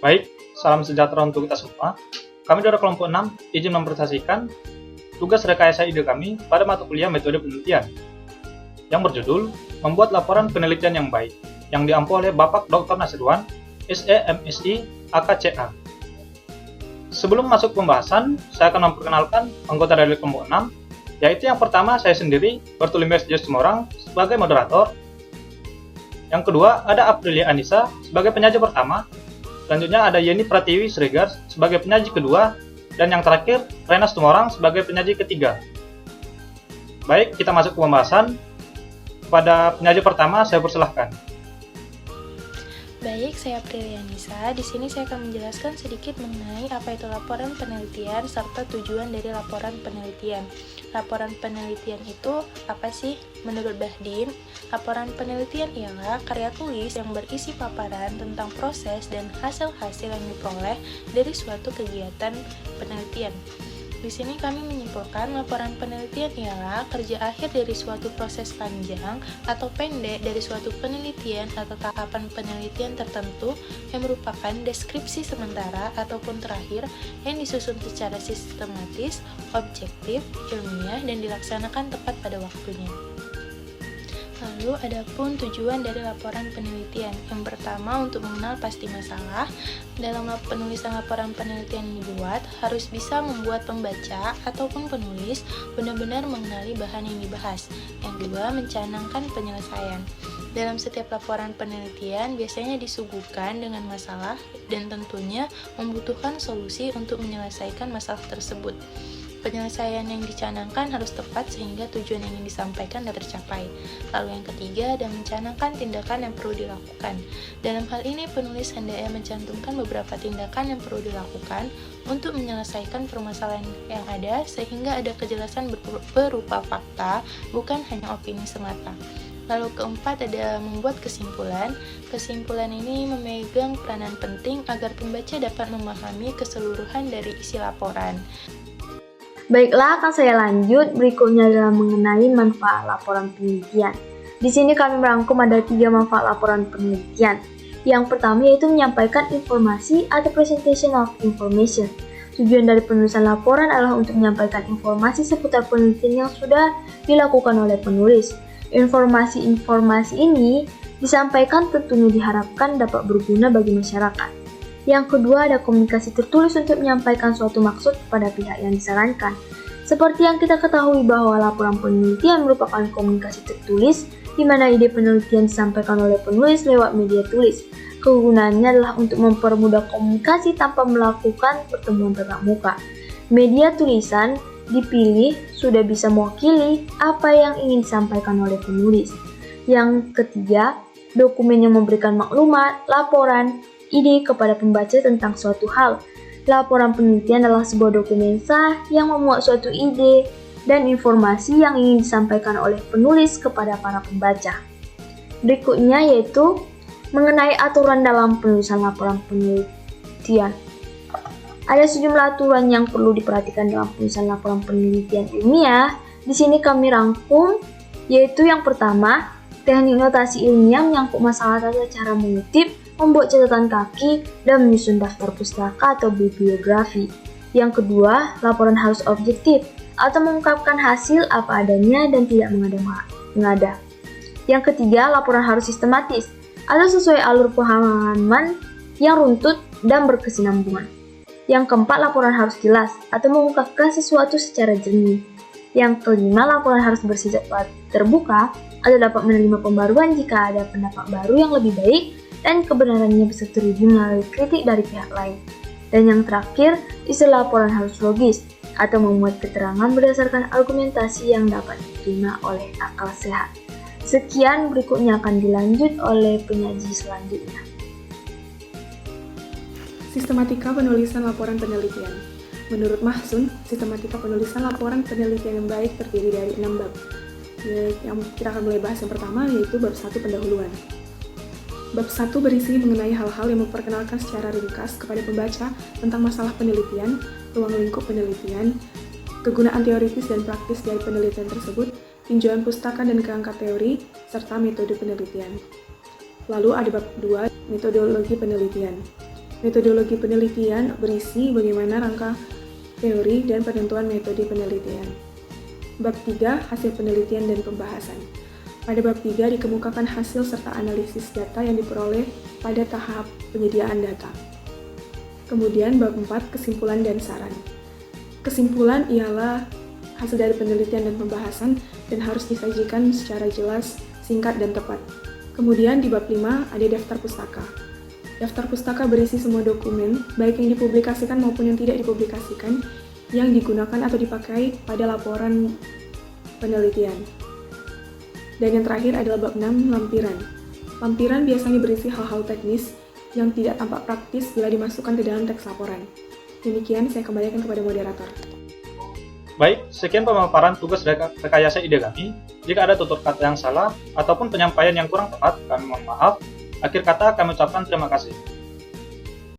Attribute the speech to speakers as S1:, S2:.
S1: Baik, salam sejahtera untuk kita semua. Kami dari kelompok 6 izin mempresentasikan tugas rekayasa ide kami pada mata kuliah metode penelitian yang berjudul Membuat Laporan Penelitian yang Baik, yang diampu oleh Bapak Dr. Nasirwan, SE MSI AKCA. Sebelum masuk pembahasan, saya akan memperkenalkan anggota dari kelompok 6, yaitu yang pertama saya sendiri, Bertulimbes Justumorang, sebagai moderator. Yang kedua, ada Aprilia Anissa sebagai penyaji pertama. Selanjutnya ada Yeni Pratiwi Sregar sebagai penyaji kedua. Dan yang terakhir, Renas Tumorang sebagai penyaji ketiga. Baik, kita masuk ke pembahasan. Pada penyaji pertama, saya persilahkan.
S2: Baik, saya Aprilia Nisa. Di sini saya akan menjelaskan sedikit mengenai apa itu laporan penelitian serta tujuan dari laporan penelitian. Laporan penelitian itu apa sih? Menurut Bahdin, laporan penelitian ialah karya tulis yang berisi paparan tentang proses dan hasil-hasil yang diperoleh dari suatu kegiatan penelitian. Di sini kami menyimpulkan laporan penelitian ialah kerja akhir dari suatu proses panjang atau pendek dari suatu penelitian atau tahapan penelitian tertentu yang merupakan deskripsi sementara ataupun terakhir yang disusun secara sistematis, objektif, ilmiah, dan dilaksanakan tepat pada waktunya. Lalu, adapun tujuan dari laporan penelitian. Yang pertama, untuk mengenal pasti masalah. Dalam penulisan laporan penelitian yang dibuat, harus bisa membuat pembaca ataupun penulis benar-benar mengenali bahan yang dibahas. Yang kedua, mencanangkan penyelesaian. Dalam setiap laporan penelitian, biasanya disuguhkan dengan masalah dan tentunya membutuhkan solusi untuk menyelesaikan masalah tersebut. Penyelesaian yang dicanangkan harus tepat sehingga tujuan yang ingin disampaikan dapat tercapai. Lalu yang ketiga, dan mencanangkan tindakan yang perlu dilakukan. Dalam hal ini, penulis hendaknya mencantumkan beberapa tindakan yang perlu dilakukan untuk menyelesaikan permasalahan yang ada sehingga ada kejelasan berupa fakta, bukan hanya opini semata. Lalu keempat, ada membuat kesimpulan. Kesimpulan ini memegang peranan penting agar pembaca dapat memahami keseluruhan dari isi laporan.
S3: Baiklah, akan saya lanjut. Berikutnya adalah mengenai manfaat laporan penelitian. Di sini kami merangkum ada 3 manfaat laporan penelitian. Yang pertama yaitu menyampaikan informasi atau presentation of information. Tujuan dari penulisan laporan adalah untuk menyampaikan informasi seputar penelitian yang sudah dilakukan oleh penulis. Informasi-informasi ini disampaikan tentunya diharapkan dapat berguna bagi masyarakat. Yang kedua, ada komunikasi tertulis untuk menyampaikan suatu maksud kepada pihak yang disarankan. Seperti yang kita ketahui bahwa laporan penelitian merupakan komunikasi tertulis, di mana ide penelitian disampaikan oleh penulis lewat media tulis. Kegunaannya adalah untuk mempermudah komunikasi tanpa melakukan pertemuan tatap muka. Media tulisan dipilih sudah bisa mewakili apa yang ingin disampaikan oleh penulis. Yang ketiga, dokumen yang memberikan maklumat, laporan, ide kepada pembaca tentang suatu hal. Laporan penelitian adalah sebuah dokumen sah yang memuat suatu ide dan informasi yang ingin disampaikan oleh penulis kepada para pembaca. Berikutnya yaitu mengenai aturan dalam penulisan laporan penelitian. Ada sejumlah aturan yang perlu diperhatikan dalam penulisan laporan penelitian ilmiah. Di sini kami rangkum, yaitu yang pertama, teknik notasi ilmiah menyangkut masalah tata cara mengutip, membuat catatan kaki, dan menyusun daftar pustaka atau bibliografi. Yang kedua, laporan harus objektif atau mengungkapkan hasil apa adanya dan tidak mengada-ngada. Yang ketiga, laporan harus sistematis atau sesuai alur pemahaman yang runtut dan berkesinambungan. Yang keempat, laporan harus jelas atau mengungkapkan sesuatu secara jernih. Yang kelima, laporan harus bersifat terbuka atau dapat menerima pembaruan jika ada pendapat baru yang lebih baik dan kebenarannya bisa teruji melalui kritik dari pihak lain. Dan yang terakhir, isi laporan harus logis atau memuat keterangan berdasarkan argumentasi yang dapat diterima oleh akal sehat. Sekian, berikutnya akan dilanjut oleh penyaji selanjutnya.
S4: Sistematika penulisan laporan penelitian. Menurut Mahsun, sistematika penulisan laporan penelitian yang baik terdiri dari 6 bab. Yang kita akan mulai bahas yang pertama yaitu bab 1 pendahuluan. Bab 1 berisi mengenai hal-hal yang memperkenalkan secara ringkas kepada pembaca tentang masalah penelitian, ruang lingkup penelitian, kegunaan teoritis dan praktis dari penelitian tersebut, tinjauan pustaka dan kerangka teori, serta metode penelitian. Lalu ada bab 2, metodologi penelitian. Metodologi penelitian berisi bagaimana rangka teori dan penentuan metode penelitian. Bab 3, hasil penelitian dan pembahasan. Pada bab 3 dikemukakan hasil serta analisis data yang diperoleh pada tahap penyediaan data. Kemudian bab 4, kesimpulan dan saran. Kesimpulan ialah hasil dari penelitian dan pembahasan dan harus disajikan secara jelas, singkat, dan tepat. Kemudian di bab 5 ada daftar pustaka. Daftar pustaka berisi semua dokumen, baik yang dipublikasikan maupun yang tidak dipublikasikan, yang digunakan atau dipakai pada laporan penelitian. Dan yang terakhir adalah bab 6, lampiran. Lampiran biasanya berisi hal-hal teknis yang tidak tampak praktis bila dimasukkan ke dalam teks laporan. Demikian, saya kembalikan kepada moderator.
S1: Baik, sekian pemaparan tugas rekayasa ide kami. Jika ada tutur kata yang salah ataupun penyampaian yang kurang tepat, kami mohon maaf. Akhir kata kami ucapkan terima kasih.